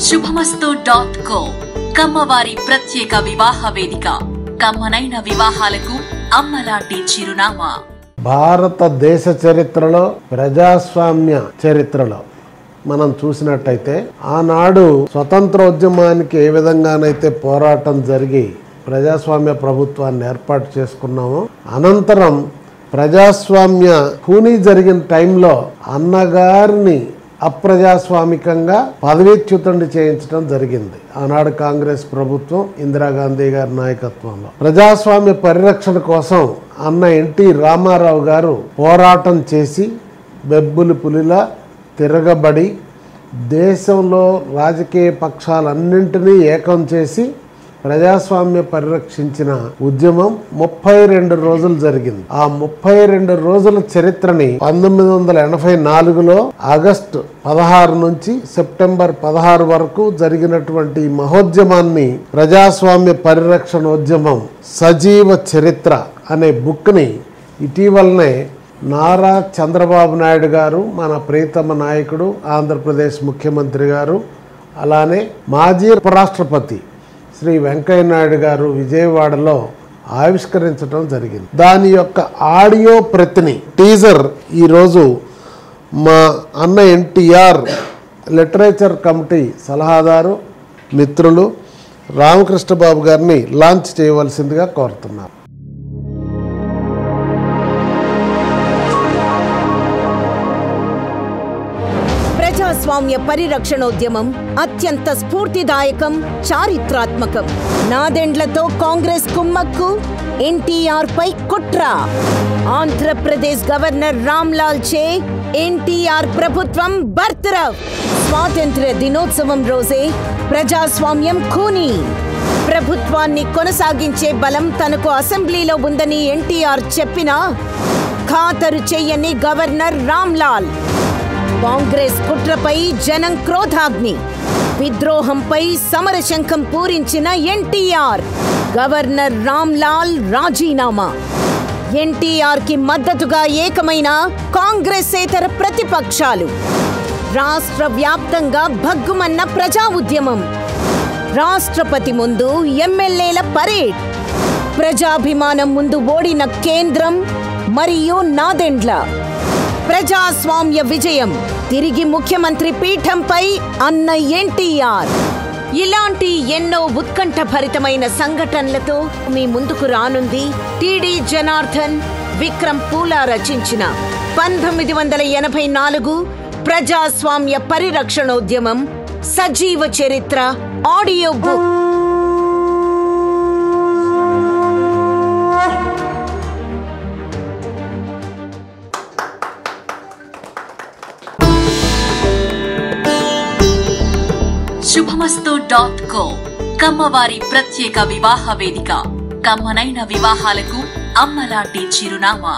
శుభమస్తు.co కమ్మవారి ప్రత్యేక వివాహ వేదిక. కమ్మనైన వివాహాలకు అమ్మలాంటి చిరునామా. భారతదేశ చరిత్రలో, ప్రజాస్వామ్య చరిత్రలో మనం చూసినట్టయితే ఆనాడు స్వతంత్రోద్యమానికి ఏ విధంగానైతే పోరాటం జరిగి ప్రజాస్వామ్య ప్రభుత్వాన్ని ఏర్పాటు చేసుకున్నామో, అనంతరం ప్రజాస్వామ్య కూనీ జరిగిన టైంలో అన్నగారిని అప్రజాస్వామికంగా పదవీచ్యుతుడిని చేయించడం జరిగింది. ఆనాడు కాంగ్రెస్ ప్రభుత్వం ఇందిరాగాంధీ గారి నాయకత్వంలో ప్రజాస్వామ్య పరిరక్షణ కోసం అన్న ఎన్టీ రామారావు గారు పోరాటం చేసి బెబ్బులి పులిలా తిరగబడి దేశంలో రాజకీయ పక్షాలన్నింటినీ ఏకం చేసి ప్రజాస్వామ్య పరిరక్షించిన ఉద్యమం 32 రోజులు జరిగింది. ఆ 32 రోజుల చరిత్రని 1984లో ఆగస్టు 16 నుంచి సెప్టెంబర్ 16 వరకు జరిగినటువంటి మహోద్యమాన్ని ప్రజాస్వామ్య పరిరక్షణ ఉద్యమం సజీవ చరిత్ర అనే బుక్ని ఇటీవలనే నారా చంద్రబాబు నాయుడు గారు, మన ప్రియతమ నాయకుడు, ఆంధ్రప్రదేశ్ ముఖ్యమంత్రి గారు, అలానే మాజీ ఉపరాష్ట్రపతి శ్రీ వెంకయ్య నాయుడు గారు విజయవాడలో ఆవిష్కరించడం జరిగింది. దాని యొక్క ఆడియో ప్రతిని టీజర్ ఈరోజు మా అన్న ఎన్టీఆర్ లిటరేచర్ కమిటీ సలహాదారు మిత్రులు రామకృష్ణ బాబు గారిని లాంచ్ చేయవలసిందిగా కోరుతున్నారు. ప్రజాస్వామ్య పరిరక్షణోద్యమం అత్యంత స్ఫూర్తిదాయకం, చారిత్రాత్మకం. నాదెండ్లతో కాంగ్రెస్ కుమ్మక్కు, ఎన్టీఆర్ పై కుట్ర. ఆంధ్రప్రదేశ్ గవర్నర్ రామ్లాల్ చే ఎన్టీఆర్ ప్రభుత్వం బర్తరఫ్. స్వాతంత్ర్య దినోత్సవం రోజే ప్రజాస్వామ్యం ఖూనీ. ప్రభుత్వాన్ని కొనసాగించే బలం తనకు అసెంబ్లీలో ఉందని ఎన్టీఆర్ చెప్పినా ఖాతరు చెయ్యని గవర్నర్ రామ్లాల్. కాంగ్రెస్ కుట్రపై జనం క్రోధాగ్ని. విద్రోహంపై సమరశంఖం పూరించిన ఎన్టీఆర్. గవర్నర్ రామ్లాల్ రాజీనామా. ఎన్టీఆర్ కి మద్దతుగా ఏకమైన కాంగ్రెసేతర ప్రతిపక్షాలు. రాష్ట్ర వ్యాప్తంగా భగ్గుమన్న ప్రజా ఉద్యమం. రాష్ట్రపతి ముందు ఎమ్మెల్యేల పరేడ్. ప్రజాభిమానం ముందు ఓడిన కేంద్రం మరియు నాదెండ్ల. ప్రజాస్వామ్య విజయం. తిరిగి ముఖ్యమంత్రి పీఠంపై అన్న ఎన్టీఆర్. ఇలాంటి ఎన్నో ఉత్కంఠభరితమైన సంఘటనలతో మీ ముందుకు రానుంది టిడి జనార్దన్, విక్రమ్ పూలా రచించిన 1984 ప్రజాస్వామ్య పరిరక్షణోద్యమం సజీవ చరిత్ర ఆడియో బుక్. శుభమస్తు.co కమ్మవారి ప్రత్యేక వివాహ వేదిక. కమ్మనైన వివాహాలకు అమ్మలాంటి చిరునామా.